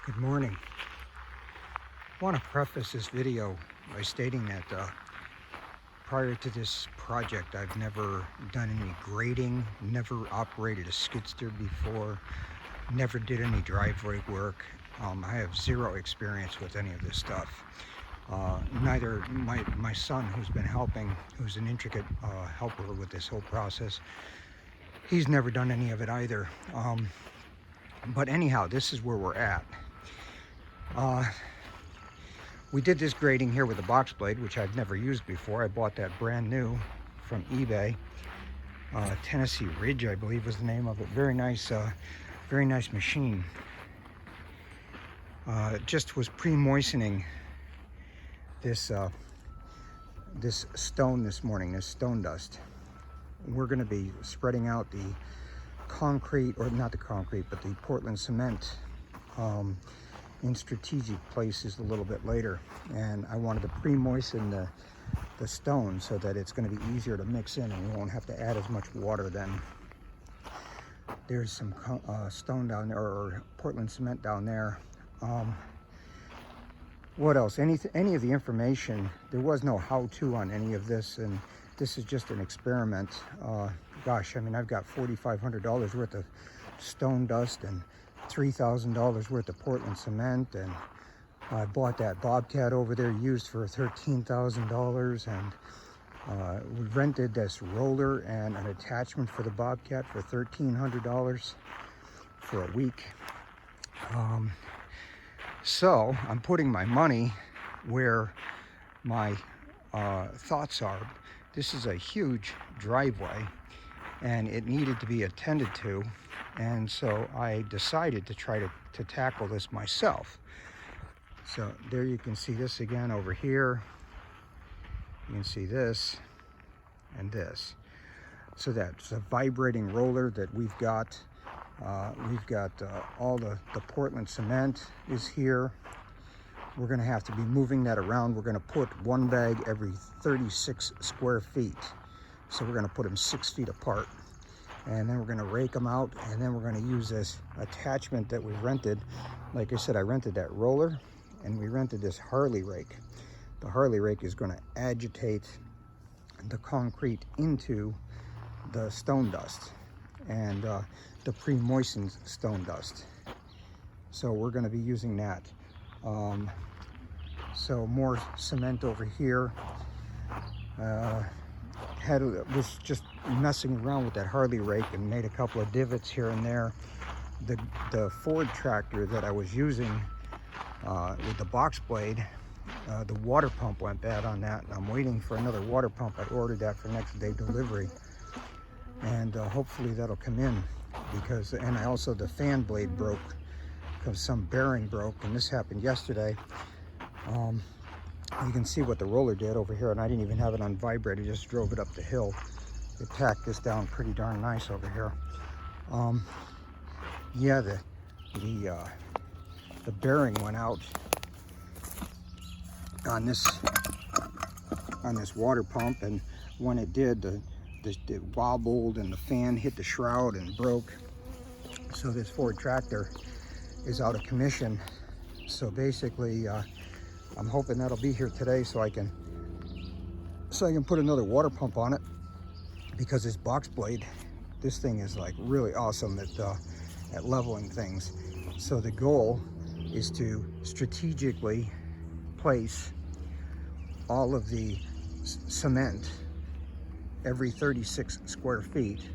Good morning. I want to preface this video by stating that prior to this project, I've never done any grading, never operated a skid steer before, never did any driveway work. I have zero experience with any of this stuff. Neither my son, who's been helping, who's an intricate helper with this whole process, he's never done any of it either. But anyhow, this is where we're at. We did this grading here with a box blade, which I've never used before. I bought that brand new from eBay. Tennessee Ridge, I believe, was the name of it. Very nice machine. It just was pre-moistening this this stone this morning, this stone dust. We're going to be spreading out the concrete, or not the concrete, but the Portland cement in strategic places a little bit later. And I wanted to pre-moisten the stone so that it's going to be easier to mix in and we won't have to add as much water then. There's some stone down there, or Portland cement down there. What else? Any of the information, there was no how-to on any of this, and this is just an experiment. Gosh, I mean, I've got $4,500 worth of stone dust and $3,000 worth of Portland cement, and I bought that Bobcat over there used for $13,000, and we rented this roller and an attachment for the Bobcat for $1,300 for a week. So I'm putting my money where my thoughts are. This is a huge driveway and it needed to be attended to, and so I decided to try to tackle this myself. So there you can see this again over here. You can see this and this. So that's a vibrating roller that we've got. All the Portland cement is here. We're going to have to be moving that around. We're going to put one bag every 36 square feet. So we're going to put them 6 feet apart. And then we're going to rake them out. And then we're going to use this attachment that we rented. Like I said, I rented that roller and we rented this Harley rake. The Harley rake is going to agitate the concrete into the stone dust and the pre-moistened stone dust. So we're going to be using that. So more cement over here. Was just messing around with that Harley rake and made a couple of divots here and there. The Ford tractor that I was using with the box blade, the water pump went bad on that. I'm waiting for another water pump. I ordered that for next day delivery, and hopefully that'll come in, because, and I also, the fan blade broke because some bearing broke, and this happened yesterday. You can see what the roller did over here, and I didn't even have it on vibrate. I just drove it up the hill. It tacked this down pretty darn nice over here. Yeah, the bearing went out on this water pump, and when it did, it wobbled and the fan hit the shroud and broke. So this Ford tractor is out of commission. So basically, I'm hoping that'll be here today so I can put another water pump on it, because this box blade, this thing is like really awesome at leveling things. So the goal is to strategically place all of the cement every 36 square feet,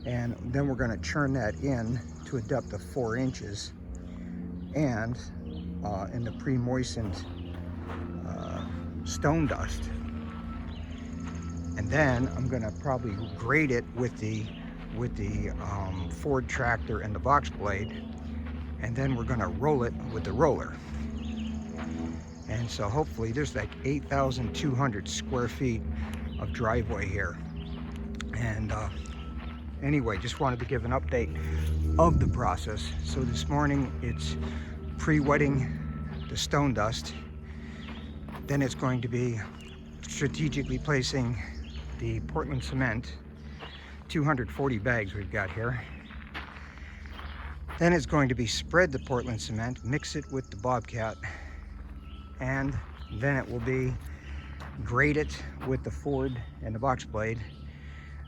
and then we're going to churn that in to a depth of 4 inches, and in the pre-moistened stone dust. And then I'm going to probably grade it with the Ford tractor and the box blade, and then we're going to roll it with the roller. And so hopefully there's like 8,200 square feet of driveway here. And anyway, just wanted to give an update of the process. So this morning it's pre-wetting the stone dust. Then it's going to be strategically placing the Portland cement, 240 bags we've got here. Then it's going to be spread the Portland cement, mix it with the Bobcat, and then it will be grate it with the Ford and the box blade.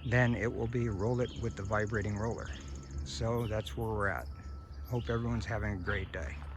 Then it will be roll it with the vibrating roller. So that's where we're at. Hope everyone's having a great day.